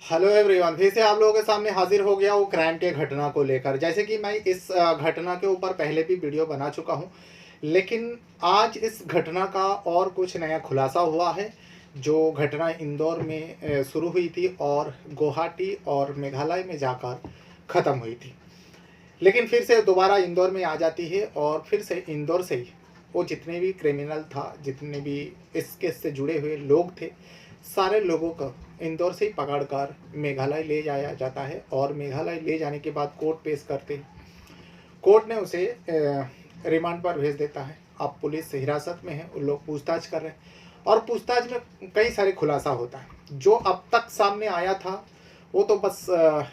Hello everyone, फिर से आप लोगों के सामने हाजिर हो गया वो क्राइम के घटना को लेकर। जैसे कि मैं इस घटना के ऊपर पहले भी वीडियो बना चुका हूं, लेकिन आज इस घटना का और कुछ नया खुलासा हुआ है। जो घटना इंदौर में शुरू हुई थी और गुवाहाटी और मेघालय में जाकर ख़त्म हुई थी, लेकिन फिर से दोबारा इंदौर में आ जाती है और फिर से इंदौर से ही वो जितने भी क्रिमिनल था, जितने भी इस केस से जुड़े हुए लोग थे, सारे लोगों को इंदौर से ही पकड़कर मेघालय ले जाया जाता है और मेघालय ले जाने के बाद कोर्ट पेश करते हैं। कोर्ट ने उसे रिमांड पर भेज देता है। अब पुलिस हिरासत में है, उन लोग पूछताछ कर रहे हैं और पूछताछ में कई सारे खुलासा होता है। जो अब तक सामने आया था वो तो बस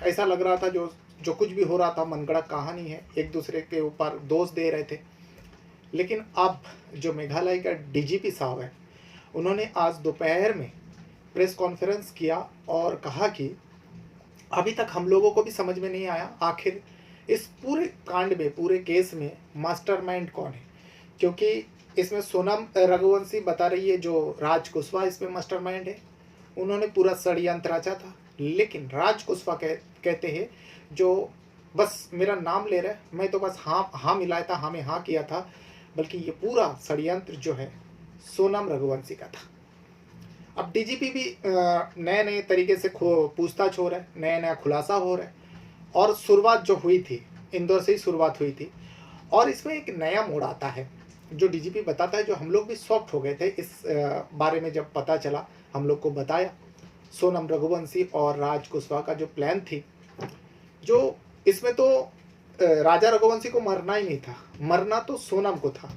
ऐसा लग रहा था जो जो कुछ भी हो रहा था मनगढ़ंत कहानी है, एक दूसरे के ऊपर दोष दे रहे थे। लेकिन अब जो मेघालय का डीजीपी साहब है, उन्होंने आज दोपहर में प्रेस कॉन्फ्रेंस किया और कहा कि अभी तक हम लोगों को भी समझ में नहीं आया आखिर इस पूरे कांड में, पूरे केस में मास्टरमाइंड कौन है। क्योंकि इसमें सोनम रघुवंशी बता रही है जो राज कुशवाहा इसमें मास्टरमाइंड है, उन्होंने पूरा षड्यंत्र रचा था। लेकिन राज कुशवाहा कहते हैं जो बस मेरा नाम ले रहा है, मैं तो बस हाँ हाँ मिलाया था, हाँ में हाँ किया था, बल्कि ये पूरा षड्यंत्र जो है सोनम रघुवंशी का था। अब डीजीपी भी नए नए तरीके से पूछताछ हो रहा है, नया नया खुलासा हो रहा है। और शुरुआत जो हुई थी इंदौर से ही शुरुआत हुई थी और इसमें एक नया मोड़ आता है जो डीजीपी बताता है, जो हम लोग भी शॉक्ड हो गए थे इस बारे में जब पता चला। हम लोग को बताया सोनम रघुवंशी और राज कुशवाहा का जो प्लान थी, जो इसमें तो राजा रघुवंशी को मरना ही नहीं था, मरना तो सोनम को था।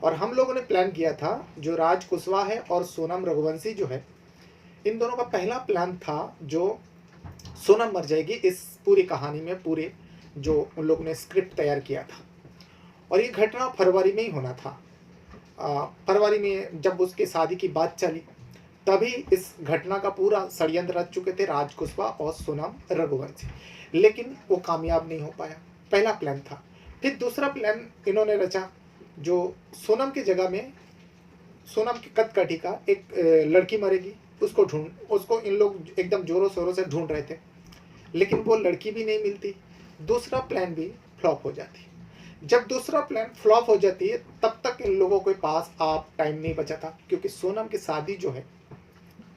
और हम लोगों ने प्लान किया था जो राज कुशवाहा है और सोनम रघुवंशी जो है, इन दोनों का पहला प्लान था जो सोनम मर जाएगी इस पूरी कहानी में, पूरे जो उन लोगों ने स्क्रिप्ट तैयार किया था। और ये घटना फरवरी में ही होना था। फरवरी में जब उसके शादी की बात चली, तभी इस घटना का पूरा षड्यंत्र रच चुके थे राज कुशवाहा और सोनम रघुवंशी, लेकिन वो कामयाब नहीं हो पाया। पहला प्लान था। फिर दूसरा प्लान इन्होंने रचा जो सोनम की जगह में, सोनम की कदकटी का एक लड़की मरेगी, उसको इन लोग एकदम जोरों शोरों से ढूंढ रहे थे, लेकिन वो लड़की भी नहीं मिलती। दूसरा प्लान भी फ्लॉप हो जाती। जब दूसरा प्लान फ्लॉप हो जाती है तब तक इन लोगों के पास आप टाइम नहीं बचा था, क्योंकि सोनम की शादी जो है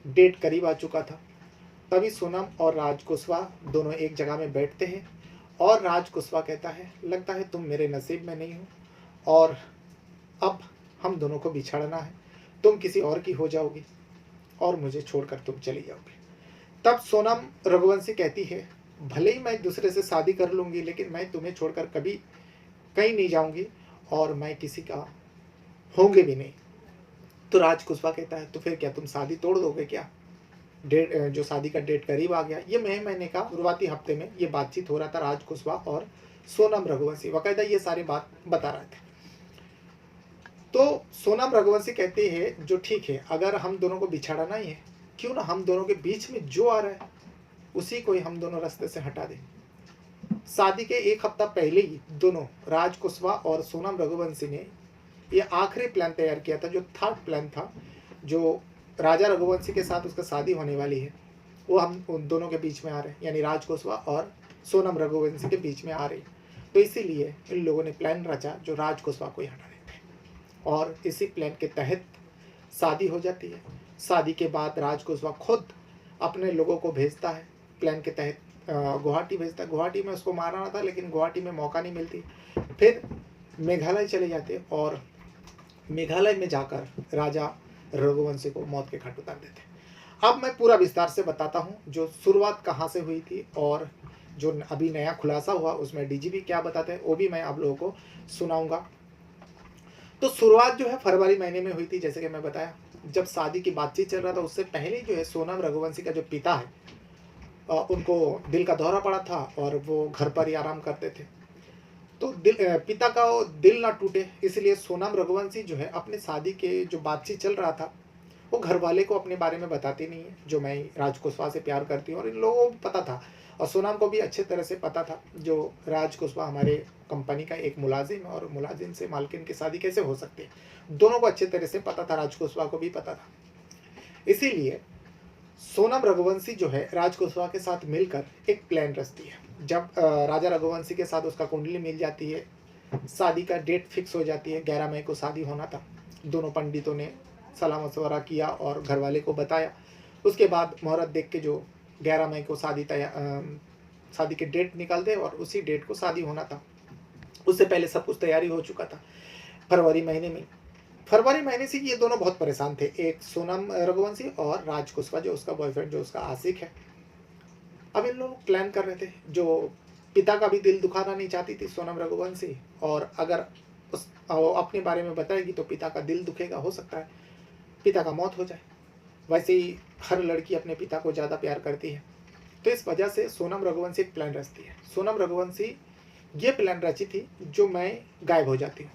डेट करीब आ चुका था। तभी सोनम और राज कुशवाहा दोनों एक जगह में बैठते हैं और राज कुशवाहा कहता है, लगता है तुम मेरे नसीब में नहीं हो और अब हम दोनों को बिछड़ना है, तुम किसी और की हो जाओगी और मुझे छोड़कर तुम चली जाओगी। तब सोनम रघुवंशी कहती है, भले ही मैं दूसरे से शादी कर लूँगी, लेकिन मैं तुम्हें छोड़कर कभी कहीं नहीं जाऊँगी और मैं किसी का होंगे भी नहीं। तो राज कुशवाहा कहता है, तो फिर क्या तुम शादी तोड़ दोगे क्या? डेट, जो शादी का डेट करीब आ गया। ये महीने का शुरुआती हफ्ते में ये बातचीत हो रहा था राज कुशवाहा और सोनम रघुवंशी, बाकायदा ये सारी बात बता रहे थे। तो सोनम रघुवंशी कहती है, जो ठीक है, अगर हम दोनों को बिछाड़ना ही है, क्यों ना हम दोनों के बीच में जो आ रहा है उसी को ही हम दोनों रास्ते से हटा दें। शादी के एक हफ्ता पहले ही दोनों राज कुशवाहा और सोनम रघुवंशी ने ये आखिरी प्लान तैयार किया था, जो थर्ड प्लान था, जो राजा रघुवंशी के साथ उसका शादी होने वाली है, वो हम उन दोनों के बीच में आ रहे हैं, यानी राज कुशवाहा और सोनम रघुवंशी के बीच में आ रही है। तो इसीलिए इन लोगों ने प्लान रचा जो राज कुशवाहा को ही हटा देते हैं और इसी प्लान के तहत शादी हो जाती है। शादी के बाद राज कुशवाहा खुद अपने लोगों को भेजता है, प्लान के तहत गुवाहाटी भेजता है। गुवाहाटी में उसको मारना था, लेकिन गुवाहाटी में मौका नहीं मिलती। फिर मेघालय चले जाते और मेघालय में जाकर राजा रघुवंशी को मौत के घाट उतार देते। अब मैं पूरा विस्तार से बताता हूँ जो शुरुआत कहाँ से हुई थी और जो अभी नया खुलासा हुआ उसमें डीजीपी क्या बताते हैं वो भी मैं आप लोगों को सुनाऊंगा। तो शुरुआत जो है फरवरी महीने में हुई थी, जैसे कि मैं बताया। जब शादी की बातचीत चल रहा था उससे पहले जो है सोनम रघुवंशी का जो पिता है, उनको दिल का दौरा पड़ा था और वो घर पर ही आराम करते थे। तो पिता का वो दिल ना टूटे, इसलिए सोनम रघुवंशी जो है अपने शादी के जो बातचीत चल रहा था वो घर वाले को अपने बारे में बताती नहीं है, जो मैं राज कुशवाहा से प्यार करती हूँ। और इन लोगों को पता था और सोनम को भी अच्छे तरह से पता था जो राज कुशवाहा हमारे कंपनी का एक मुलाजिम है और मुलाजिम से मालकिन की शादी कैसे हो सकती है। दोनों को अच्छे तरह से पता था, राज कुशवाहा को भी पता था। इसीलिए सोनम रघुवंशी जो है राज कुशवाहा के साथ मिलकर एक प्लान रचती है। जब राजा रघुवंशी के साथ उसका कुंडली मिल जाती है, शादी का डेट फिक्स हो जाती है, 11 मई को शादी होना था। दोनों पंडितों ने सलाह मशवरा किया और घर वाले को बताया। उसके बाद मुहूर्त देख के जो 11 मई को शादी की डेट निकाल दे और उसी डेट को शादी होना था। उससे पहले सब कुछ तैयारी हो चुका था। फरवरी महीने से ये दोनों बहुत परेशान थे, एक सोनम रघुवंशी और राज कुशवाहा जो उसका बॉयफ्रेंड, जो उसका आशिक है। अब इन लोग प्लान कर रहे थे, जो पिता का भी दिल दुखाना नहीं चाहती थी सोनम रघुवंशी, और अगर वो अपने बारे में बताएगी तो पिता का दिल दुखेगा, हो सकता है पिता का मौत हो जाए। वैसे ही हर लड़की अपने पिता को ज़्यादा प्यार करती है, तो इस वजह से सोनम रघुवंशी एक प्लान रचती है। सोनम रघुवंशी ये प्लान रची थी, जो मैं गायब हो जाती हूँ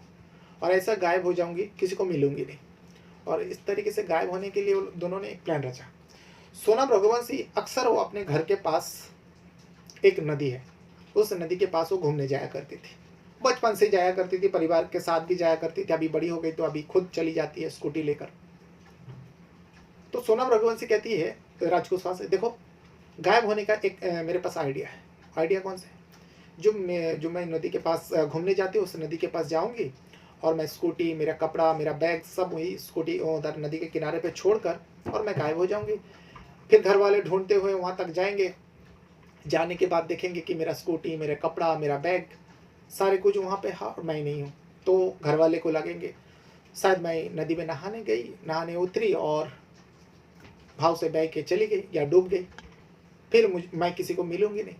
और ऐसा गायब हो जाऊंगी, किसी को मिलूंगी नहीं, और इस तरीके से गायब होने के लिए दोनों ने एक प्लान रचा। सोनम रघुवंशी अक्सर वो अपने घर के पास एक नदी है, उस नदी के पास वो घूमने जाया करती थी। बचपन से जाया करती थी, परिवार के साथ भी जाया करती थी। अभी बड़ी हो गई तो अभी खुद चली जाती है स्कूटी लेकर। तो सोनम रघुवंशी कहती है राज कुशवाहा से, देखो गायब होने का एक मेरे पास आइडिया है। आइडिया कौन सा है? जो मैं नदी के पास घूमने जाती हूँ, उस नदी के पास जाऊंगी और मैं स्कूटी, मेरा कपड़ा, मेरा बैग सब वही स्कूटी उधर नदी के किनारे पे छोड़कर और मैं गायब हो जाऊंगी। फिर घर वाले ढूंढते हुए वहाँ तक जाएंगे। जाने के बाद देखेंगे कि मेरा स्कूटी, मेरा कपड़ा, मेरा बैग सारे कुछ वहाँ पे है और मैं नहीं हूँ। तो घर वाले को लगेंगे शायद मैं नदी में नहाने उतरी और भाव से बह के चली गई या डूब गई, फिर मैं किसी को मिलूंगी नहीं।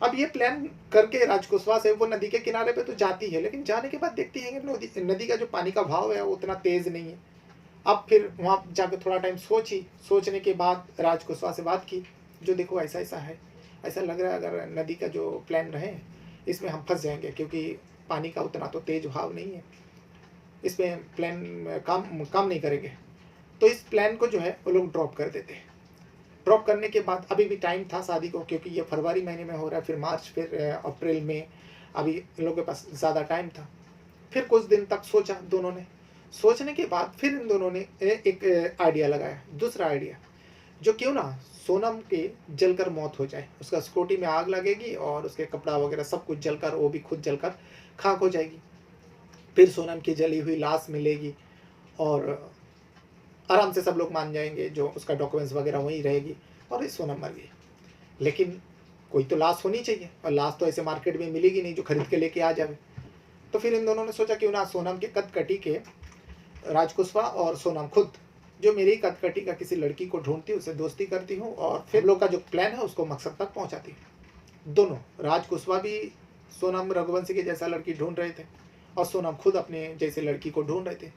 अब ये प्लान करके राज कुशवाहा से वो नदी के किनारे पे तो जाती है, लेकिन जाने के बाद देखती है कि नदी का जो पानी का भाव है वो उतना तेज नहीं है। अब फिर वहाँ जाकर थोड़ा टाइम सोचने के बाद राज कुशवाहा से बात की, जो देखो ऐसा ऐसा है, ऐसा लग रहा है अगर नदी का जो प्लान रहे इसमें हम फंस जाएंगे, क्योंकि पानी का उतना तो तेज भाव नहीं है, इसमें प्लान काम नहीं करेंगे। तो इस प्लान को जो है वो लोग ड्रॉप कर देते हैं। ड्रॉप करने के बाद अभी भी टाइम था शादी को, क्योंकि ये फरवरी महीने में हो रहा है, फिर मार्च, फिर अप्रैल में, अभी इन लोगों के पास ज़्यादा टाइम था। फिर कुछ दिन तक सोचा दोनों ने। सोचने के बाद फिर इन दोनों ने एक आइडिया लगाया, दूसरा आइडिया, जो क्यों ना सोनम के जलकर मौत हो जाए, उसका स्कूटी में आग लगेगी और उसके कपड़ा वगैरह सब कुछ जलकर, वो भी खुद जलकर खाक हो जाएगी। फिर सोनम की जली हुई लाश मिलेगी और आराम से सब लोग मान जाएंगे, जो उसका डॉक्यूमेंट्स वगैरह वहीं रहेगी और ये सोनम मर गई। लेकिन कोई तो लाश होनी चाहिए, और लाश तो ऐसे मार्केट में मिलेगी नहीं जो खरीद के लेके आ जाए। तो फिर इन दोनों ने सोचा क्यों ना सोनम के कदकटी के राज कुशवाहा और सोनम खुद, जो मेरी कदकटी का किसी लड़की को ढूंढती, उसे दोस्ती करती हूँ और फिर लोग का जो प्लान है उसको मकसद तक पहुँचाती हूँ। दोनों, राज कुशवाहा भी सोनम रघुवंशी के जैसा लड़की ढूंढ रहे थे और सोनम खुद अपने जैसे लड़की को ढूंढ रहे थे।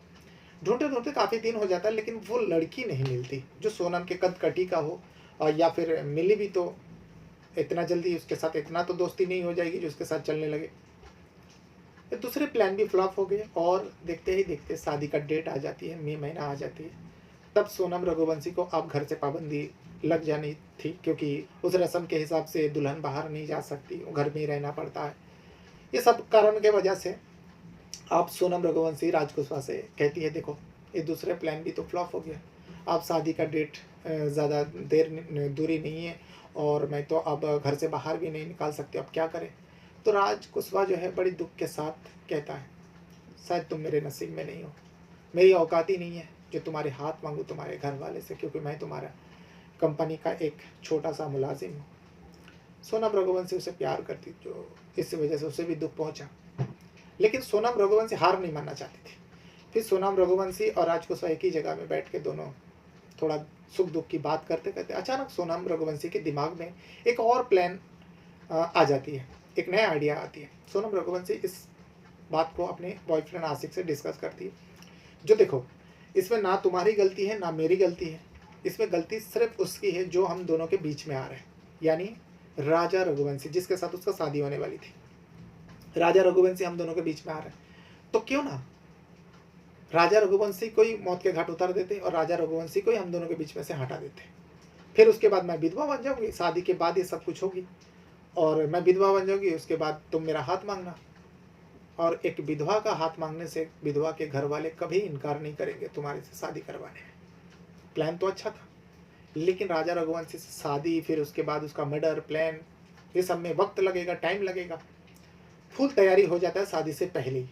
ढूंढते ढूंढते काफ़ी दिन हो जाता है, लेकिन वो लड़की नहीं मिलती जो सोनम के कदकटी का हो, और या फिर मिली भी तो इतना जल्दी उसके साथ इतना तो दोस्ती नहीं हो जाएगी जो उसके साथ चलने लगे। ये दूसरे प्लान भी फ्लॉप हो गए और देखते ही देखते शादी का डेट आ जाती है, मई महीना आ जाती है। तब सोनम रघुवंशी को अब घर से पाबंदी लग जानी थी, क्योंकि उस रस्म के हिसाब से दुल्हन बाहर नहीं जा सकती, घर में ही रहना पड़ता है। ये सब कारण के वजह से आप सोनम रघुवंशी राज कुशवाहा से कहती है, देखो ये दूसरे प्लान भी तो फ्लॉप हो गया, आप शादी का डेट ज़्यादा दूरी नहीं है और मैं तो अब घर से बाहर भी नहीं निकाल सकती, अब क्या करें। तो राज कुशवाहा जो है बड़ी दुख के साथ कहता है, शायद तुम मेरे नसीब में नहीं हो, मेरी औकात ही नहीं है जो तुम्हारे हाथ मांगूँ तुम्हारे घर वाले से, क्योंकि मैं तुम्हारा कंपनी का एक छोटा सा मुलाजिम हूँ। सोनम रघुवंशी उसे प्यार करती, जो इस वजह से उसे भी दुख पहुँचा। लेकिन सोनम रघुवंशी हार नहीं मानना चाहती थी। फिर सोनम रघुवंशी और राज कुशवाहा एक ही जगह में बैठ के दोनों थोड़ा सुख दुख की बात करते करते अचानक सोनम रघुवंशी के दिमाग में एक और प्लान आ जाती है, एक नया आइडिया आती है। सोनम रघुवंशी इस बात को अपने बॉयफ्रेंड आशिक से डिस्कस करती है, जो देखो इसमें ना तुम्हारी गलती है ना मेरी गलती है, इसमें गलती सिर्फ उसकी है जो हम दोनों के बीच में आ रहे हैं, यानी राजा रघुवंशी जिसके साथ उसका शादी होने वाली थी। राजा रघुवंशी हम दोनों के बीच में आ रहे हैं, तो क्यों ना राजा रघुवंशी को ही मौत के घाट उतार देते और राजा रघुवंशी को ही हम दोनों के बीच में से हटा देते। फिर उसके बाद मैं विधवा बन जाऊंगी, शादी के बाद ये सब कुछ होगी और मैं विधवा बन जाऊंगी, उसके बाद तुम मेरा हाथ मांगना, और एक विधवा का हाथ मांगने से विधवा के घर वाले कभी इनकार नहीं करेंगे तुम्हारे से शादी करवाने में। प्लान तो अच्छा था, लेकिन राजा रघुवंशी से शादी, फिर उसके बाद उसका मर्डर प्लान, ये सब में वक्त लगेगा, टाइम लगेगा। फुल तैयारी हो जाता है शादी से पहले ही।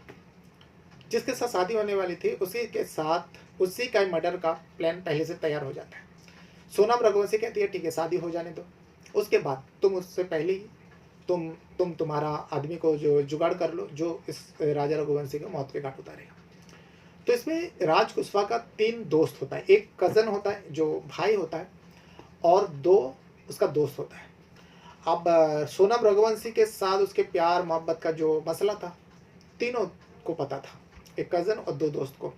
जिसके साथ शादी होने वाली थी उसी के साथ उसी का मर्डर का प्लान पहले से तैयार हो जाता है। सोनम रघुवंशी कहती है ठीक है शादी हो जाने दो, उसके बाद तुम उससे पहले ही तुम्हारा आदमी को जो जुगाड़ कर लो जो इस राजा रघुवंशी को मौत के घाट उतारेगा। तो इसमें राज कुशवाहा का 3 दोस्त होता है, एक कज़न होता है जो भाई होता है और 2 उसका दोस्त होता है। अब सोनम रघुवंशी के साथ उसके प्यार मोहब्बत का जो मसला था तीनों को पता था, एक कज़न और 2 दोस्त को।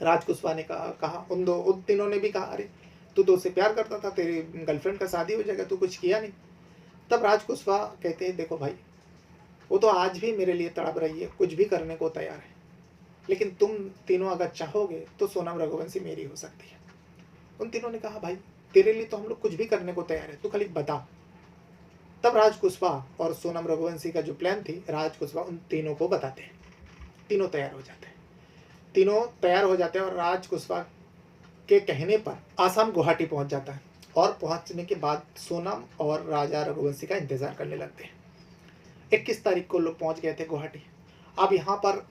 राज कुशवाहा ने कहा उन तीनों ने भी कहा अरे तू तो उससे प्यार करता था, तेरी गर्लफ्रेंड का शादी हो जाएगा, तू कुछ किया नहीं। तब राज कुशवाहा कहते हैं देखो भाई, वो तो आज भी मेरे लिए तड़प रही है, कुछ भी करने को तैयार है, लेकिन तुम तीनों अगर चाहोगे तो सोनम रघुवंशी मेरी हो सकती है। उन तीनों ने कहा भाई तेरे लिए तो हम लोग कुछ भी करने को तैयार है, तू खाली बता। तब राज कुशवाहा और सोनम रघुवंशी का जो प्लान थी, राज कुशवाहा उन तीनों को बताते हैं। तीनों तैयार हो जाते हैं, तीनों तैयार हो जाते हैं और राज कुशवाहा के कहने पर आसाम गुवाहाटी पहुंच जाता है और पहुंचने के बाद सोनम और राजा रघुवंशी का इंतजार करने लगते हैं। 21 तारीख को लोग पहुंच गए थे गुवाहाटी। अब यहाँ पर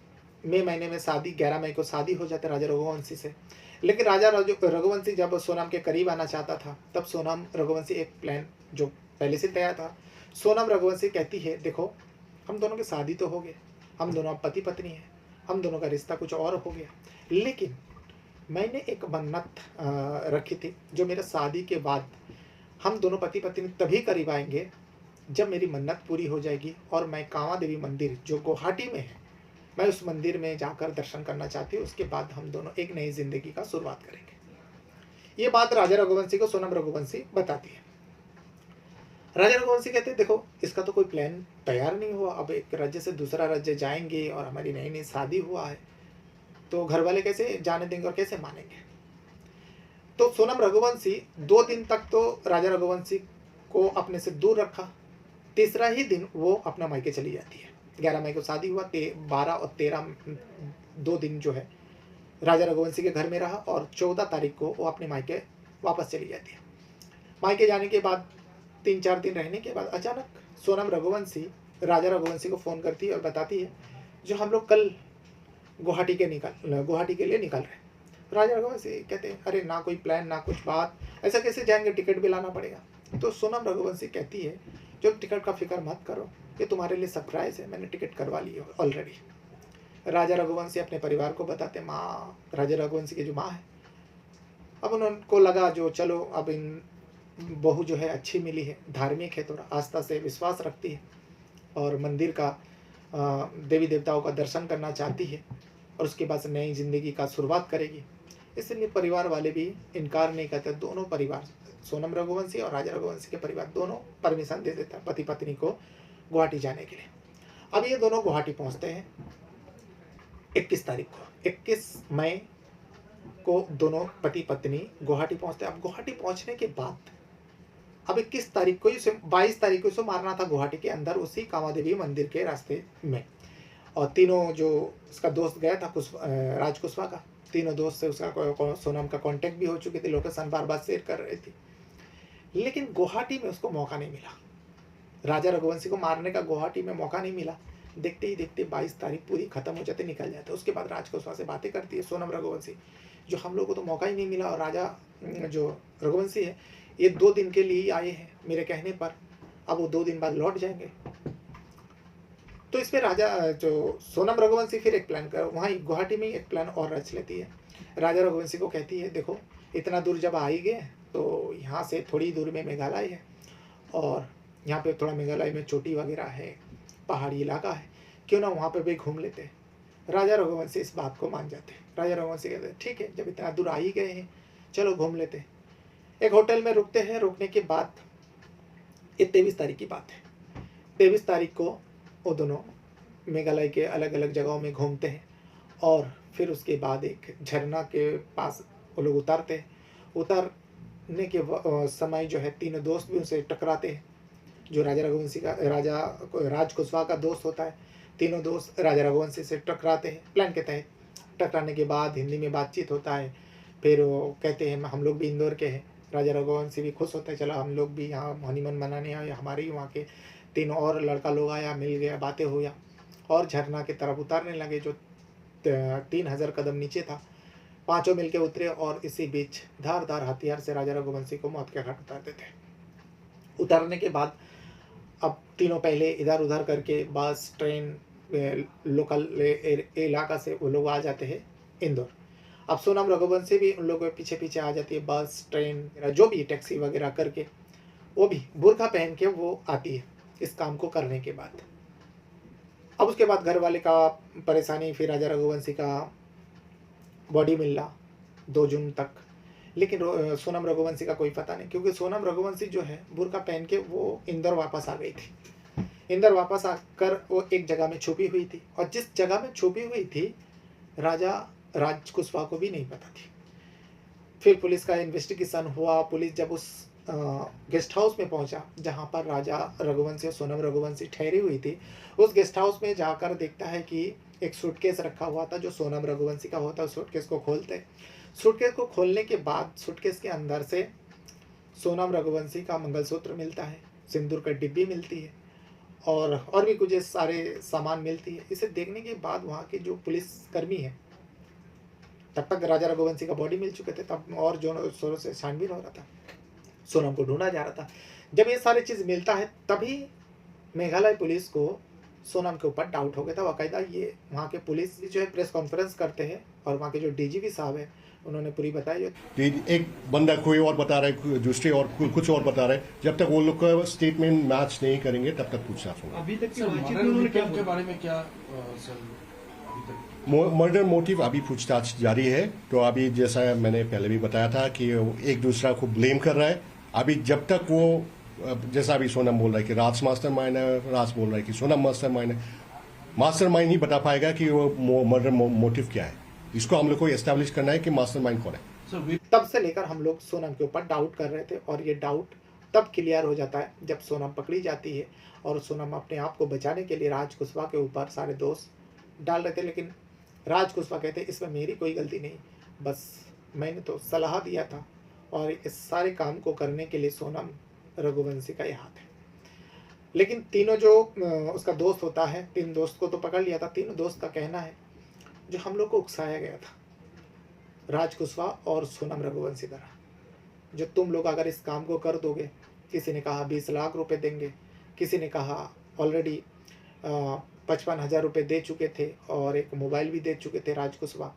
मई महीने में शादी, 11 मई को शादी हो जाती है राजा रघुवंशी से। लेकिन राजा रघुवंशी जब सोनम के करीब आना चाहता था तब सोनम रघुवंशी एक प्लान जो पहले से तैयार था। सोनम रघुवंशी कहती है देखो हम दोनों की शादी तो हो गई, हम दोनों पति पत्नी हैं, हम दोनों का रिश्ता कुछ और हो गया, लेकिन मैंने एक मन्नत रखी थी जो मेरे शादी के बाद हम दोनों पति पत्नी तभी करीब आएंगे जब मेरी मन्नत पूरी हो जाएगी और मैं कांवा देवी मंदिर जो गुवाहाटी में है, मैं उस मंदिर में जाकर दर्शन करना चाहती हूँ। उसके बाद हम दोनों एक नई जिंदगी का शुरुआत करेंगे। ये बात राजा रघुवंशी को सोनम रघुवंशी बताती है। राजा रघुवंशी कहते हैं देखो इसका तो कोई प्लान तैयार नहीं हुआ, अब एक राज्य से दूसरा राज्य जाएंगे और हमारी नई नई शादी हुआ है, तो घर वाले कैसे जाने देंगे और कैसे मानेंगे। तो सोनम रघुवंशी 2 दिन तक तो राजा रघुवंशी को अपने से दूर रखा। तीसरा ही दिन वो अपना मायके चली जाती है। 11 मई को शादी हुआ, 12 और 13 2 दिन जो है राजा रघुवंशी के घर में रहा और 14 तारीख को वो अपने मायके वापस चली जाती है। मायके जाने के बाद 3-4 दिन रहने के बाद अचानक सोनम रघुवंशी राजा रघुवंशी को फ़ोन करती है और बताती है जो हम लोग कल गुवाहाटी के लिए निकल रहे हैं। राजा रघुवंशी कहते हैं अरे ना कोई प्लान ना कुछ बात, ऐसा कैसे जाएंगे, टिकट भी लाना पड़ेगा। तो सोनम रघुवंशी कहती है जो टिकट का फिक्र मत करो, ये तुम्हारे लिए सरप्राइज है, मैंने टिकट करवा ली है ऑलरेडी। राजा रघुवंशी अपने परिवार को बताते, माँ राजा रघुवंशी की जो माँ है, अब उनको लगा जो चलो अब इन बहू जो है अच्छी मिली है, धार्मिक है, थोड़ा आस्था से विश्वास रखती है और मंदिर का देवी देवताओं का दर्शन करना चाहती है और उसके बाद नई जिंदगी का शुरुआत करेगी। इसलिए परिवार वाले भी इनकार नहीं करते, दोनों परिवार सोनम रघुवंशी और राजा रघुवंशी के परिवार दोनों परमिशन दे देता है पति पत्नी को गुवाहाटी जाने के लिए। अब ये दोनों गुवाहाटी पहुंचते हैं 21 तारीख को। 21 मई को दोनों पति पत्नी गुवाहाटी पहुंचते हैं। अब गुवाहाटी पहुंचने के बाद अब 21 तारीख को इसे 22 तारीख को इसे मारना था गुवाहाटी के अंदर उसी कांवा देवी मंदिर के रास्ते में। और तीनों जो उसका दोस्त गया था राज कुशवाहा का, तीनों दोस्त से उसका सोनम का कांटेक्ट भी हो चुकी थी, लोकेशन बार बार शेयर कर रही थी, लेकिन गुवाहाटी में उसको मौका नहीं मिला। राजा रघुवंशी को मारने का गुवाहाटी में मौका नहीं मिला। देखते ही देखते 22 तारीख पूरी खत्म हो जाते, निकल जाते। उसके बाद राज कुशवाहा से बातें करती है सोनम रघुवंशी, जो हम लोग को तो मौका ही नहीं मिला और राजा जो रघुवंशी है ये 2 दिन के लिए आए हैं मेरे कहने पर, अब वो 2 दिन बाद लौट जाएंगे। तो इस पर राजा जो सोनम रघुवंशी फिर एक प्लान कर वहाँ गुवाहाटी में एक प्लान और रच लेती है। राजा रघुवंशी को कहती है देखो इतना दूर जब आ ही गए तो यहाँ से थोड़ी दूर में मेघालय है और यहाँ पे थोड़ा मेघालय में चोटी वगैरह है, पहाड़ी इलाका है, क्यों ना वहाँ पे भी घूम लेते हैं। राजा रघुवंशी इस बात को मान जाते हैं। राजा रघुवंशी कहते हैं ठीक है जब इतना दूर आ ही गए हैं चलो घूम लेते हैं। एक होटल में रुकते हैं। रुकने के बाद ये 23 तारीख की बात है। 23 तारीख को वो दोनों मेघालय के अलग अलग जगहों में घूमते हैं और फिर उसके बाद एक झरना के पास वो लोग उतरते हैं। उतरने के समय जो है तीनों दोस्त भी उनसे टकराते हैं। जो राजा रघुवंशी का राज कुशवाहा का दोस्त होता है, तीनों दोस्त राजा रघुवंशी से टकराते हैं प्लान के तहत। टकराने के बाद हिंदी में बातचीत होता है। फिर वो कहते हैं हम लोग भी इंदौर के हैं, राजा रघुवंशी भी खुश होता है, चलो हम लोग भी यहाँ हनीमून मनाने आए, हमारे ही वहाँ के 3 और लड़का लोग आया, मिल गया, बातें हुआ और झरना की तरफ उतारने लगे जो 3000 कदम नीचे था। पांचों मिलके उतरे और इसी बीच धारदार हथियार से राजा रघुवंशी को मौत के घाट उतार देते। उतारने के बाद अब तीनों पहले इधर उधर करके बस ट्रेन लोकल इलाका से वो लोग आ जाते हैं इंदौर। अब सोनम रघुवंशी भी उन लोगों के पीछे पीछे आ जाती है, बस ट्रेन जो भी टैक्सी वगैरह करके, वो भी बुर्का पहन के वो आती है इस काम को करने के बाद। अब उसके बाद घर वाले का परेशानी, फिर राजा रघुवंशी का बॉडी मिलना 2 जून तक, लेकिन सोनम रघुवंशी का कोई पता नहीं, क्योंकि सोनम रघुवंशी जो है बुर्का पहन के वो इंदौर वापस आ गई थी। इंदौर वापस आकर वो एक जगह में छुपी हुई थी, और जिस जगह में छुपी हुई थी राजा राज कुशवाहा को भी नहीं पता थी। फिर पुलिस का इन्वेस्टिगेशन हुआ। पुलिस जब उस गेस्ट हाउस में पहुंचा जहां पर राजा रघुवंशी और सोनम रघुवंशी ठहरी हुई थी, उस गेस्ट हाउस में जाकर देखता है कि एक सूटकेस रखा हुआ था जो सोनम रघुवंशी का होता है। सूटकेस को खोलते, सूटकेस को खोलने के बाद सूटकेस के अंदर से सोनम रघुवंशी का मंगलसूत्र मिलता है, सिंदूर का डिब्बी मिलती है और भी कुछ सारे सामान मिलती है। इसे देखने के बाद वहाँ के जो पुलिसकर्मी है, तब तक राजा रघुवंशी का बॉडी मिल चुके थे, तब और जोरों शोरों से छानबीन हो रहा था, सोनम को ढूंढा जा रहा था। जब ये सारी चीज़ मिलता है तभी मेघालय पुलिस को सोनम के ऊपर डाउट हो गया था। बाकायदा ये वहाँ के पुलिस जो है प्रेस कॉन्फ्रेंस करते हैं और वहाँ के जो डीजीपी साहब है उन्होंने पूरी बताई। एक बंदा कोई और बता रहा है, दूसरे और कुछ और बता रहे हैं। जब तक वो लोग का स्टेटमेंट मैच नहीं करेंगे तब तक पूछताछ होगा। अभी तक की बातचीत में उन्होंने क्या के बारे में क्या सर मर्डर मोटिव अभी पूछताछ जारी है। तो अभी जैसा मैंने पहले भी बताया था कि एक दूसरा को ब्लेम कर रहा है। अभी जब तक वो, जैसा अभी सोनम बोल रहा है कि राज मास्टरमाइंड है, राज बोल रहा है कि सोनम मास्टरमाइंड है, मास्टरमाइंड ही बता पाएगा कि वो मर्डर मोटिव क्या है। इसको हम लोग को एस्टैब्लिश करना है कि मास्टरमाइंड कौन है। तब से लेकर हम लोग सोनम के ऊपर डाउट कर रहे थे और ये डाउट तब क्लियर हो जाता है जब सोनम पकड़ी जाती है और सोनम अपने आप को बचाने के लिए राज कुशवाहा के ऊपर सारे दोष डाल रहे थे। लेकिन राज कुशवाहा कहते इसमें मेरी कोई गलती नहीं, बस मैंने तो सलाह दिया था और इस सारे काम को करने के लिए सोनम रघुवंशी का ही हाथ है। लेकिन तीनों जो उसका दोस्त होता है, 3 दोस्त को तो पकड़ लिया था। तीनों दोस्त का कहना है जो हम लोग को उकसाया गया था राज कुशवाहा और सोनम रघुवंशी द्वारा, जो तुम लोग अगर इस काम को कर दोगे, किसी ने कहा 20 लाख रुपए देंगे, किसी ने कहा ऑलरेडी 55,000 रुपये दे चुके थे और एक मोबाइल भी दे चुके थे राज कुशवाहा,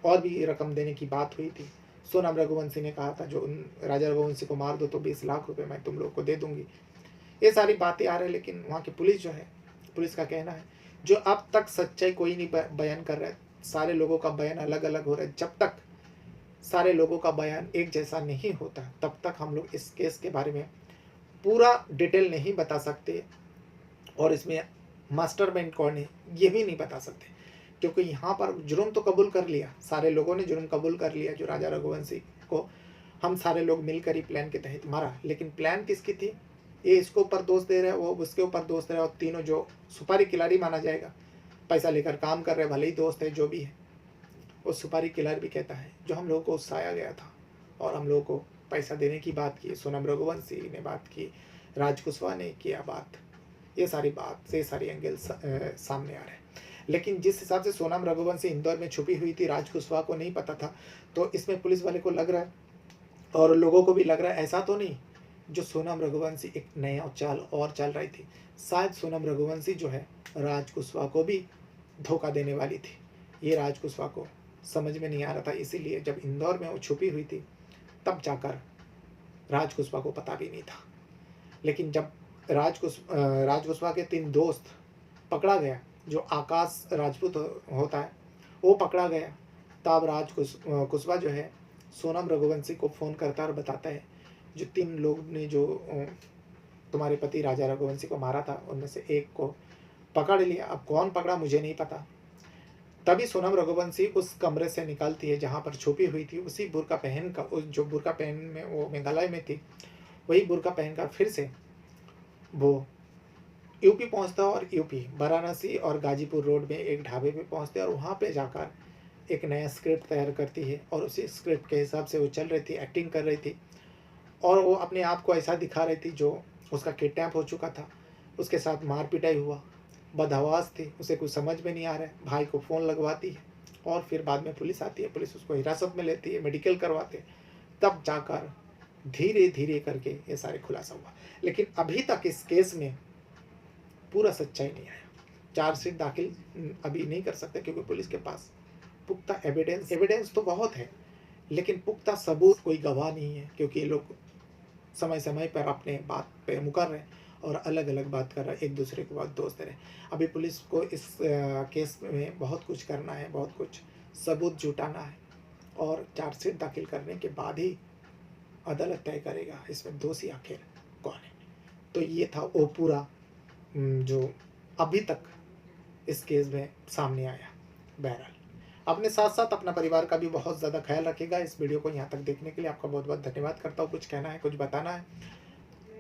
और भी रकम देने की बात हुई थी। सोनम रघुवंशी ने कहा था जो राजा रघुवंशी को मार दो तो 20 लाख रुपए मैं तुम लोग को दे दूंगी। ये सारी बातें आ रही है। लेकिन वहाँ की पुलिस जो है, पुलिस का कहना है जो अब तक सच्चाई कोई नहीं बयान कर रहा है, सारे लोगों का बयान अलग अलग हो रहा है। जब तक सारे लोगों का बयान एक जैसा नहीं होता तब तक हम लोग इस केस के बारे में पूरा डिटेल नहीं बता सकते और इसमें मास्टरमाइंड कौन है ये भी नहीं बता सकते, क्योंकि यहाँ पर जुर्म तो कबूल कर लिया, सारे लोगों ने जुर्म कबूल कर लिया। जो राजा रघुवंशी को हम सारे लोग मिलकर ही प्लान के तहत मारा, लेकिन प्लान किसकी थी ये इसको ऊपर दोष दे रहे हैं, वो उसके ऊपर दोष दे रहे हैं, और तीनों जो सुपारी किलाड़ी माना जाएगा, पैसा लेकर काम कर रहे, भले ही दोस्त है जो भी है, वो सुपारी किलर भी कहता है जो हम लोगों को उकसाया गया था और हम लोगों को पैसा देने की बात की। सोनम रघुवंशी ने बात की, राज कुशवाहा ने किया बात, ये सारी बात से सारी एंगल सामने आ रहे हैं। लेकिन जिस हिसाब से सोनम रघुवंशी इंदौर में छुपी हुई थी, राज कुशवाहा को नहीं पता था, तो इसमें पुलिस वाले को लग रहा है और लोगों को भी लग रहा है ऐसा तो नहीं जो सोनम रघुवंशी एक नया चाल और चल रही थी। शायद सोनम रघुवंशी जो है राज कुशवाहा को भी धोखा देने वाली थी। ये राज कुशवाहा को समझ में नहीं आ रहा था, इसीलिए जब इंदौर में वो छुपी हुई थी तब जाकर राज कुशवाहा को पता भी नहीं था। लेकिन जब राज कुशवाहा के 3 दोस्त पकड़ा गया, जो आकाश राजपूत होता है वो पकड़ा गया, तब राज कुशवाहा जो है सोनम रघुवंशी को फ़ोन करता है और बताता है जो 3 लोग ने जो तुम्हारे पति राजा रघुवंशी को मारा था उनमें से एक को पकड़ लिया। अब कौन पकड़ा मुझे नहीं पता। तभी सोनम रघुवंशी उस कमरे से निकलती है जहाँ पर छुपी हुई थी, उसी बुर्का पहन का, उस जो बुर्का पहन में वो मेघालय में थी वही बुर्का पहनकर फिर से वो यूपी पहुँचता और यूपी वाराणसी और गाजीपुर रोड में एक ढाबे पे पहुँचते और वहाँ पे जाकर एक नया स्क्रिप्ट तैयार करती है और उसी स्क्रिप्ट के हिसाब से वो चल रही थी, एक्टिंग कर रही थी और वो अपने आप को ऐसा दिखा रही थी जो उसका किडनैप हो चुका था, उसके साथ मार पिटाई हुआ, बदहवास थी, उसे कुछ समझ में नहीं आ रहा है। भाई को फ़ोन लगवाती है और फिर बाद में पुलिस आती है, पुलिस उसको हिरासत में लेती है, मेडिकल करवाते हैं, तब जाकर धीरे धीरे करके ये सारे खुलासा हुआ। लेकिन अभी तक इस केस में पूरा सच्चाई नहीं आया। चार्जशीट दाखिल अभी नहीं कर सकते क्योंकि पुलिस के पास पुख्ता एविडेंस तो बहुत है, लेकिन पुख्ता सबूत कोई गवाह नहीं है, क्योंकि ये लोग समय समय पर अपने बात पे मुकर रहे हैं और अलग अलग बात कर रहे हैं, एक दूसरे के बाद दोस्त रहे। अभी पुलिस को इस केस में बहुत कुछ करना है, बहुत कुछ सबूत जुटाना है और चार्जशीट दाखिल करने के बाद ही अदालत तय करेगा इसमें दोषी आखिर कौन है। तो ये था वो पूरा जो अभी तक इस केस में सामने आया। बहरहाल अपने साथ साथ अपना परिवार का भी बहुत ज़्यादा ख्याल रखिएगा। इस वीडियो को यहाँ तक देखने के लिए आपका बहुत बहुत धन्यवाद करता हूँ। कुछ कहना है, कुछ बताना है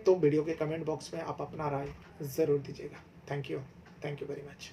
तो वीडियो के कमेंट बॉक्स में आप अपना राय ज़रूर दीजिएगा। Thank you very much.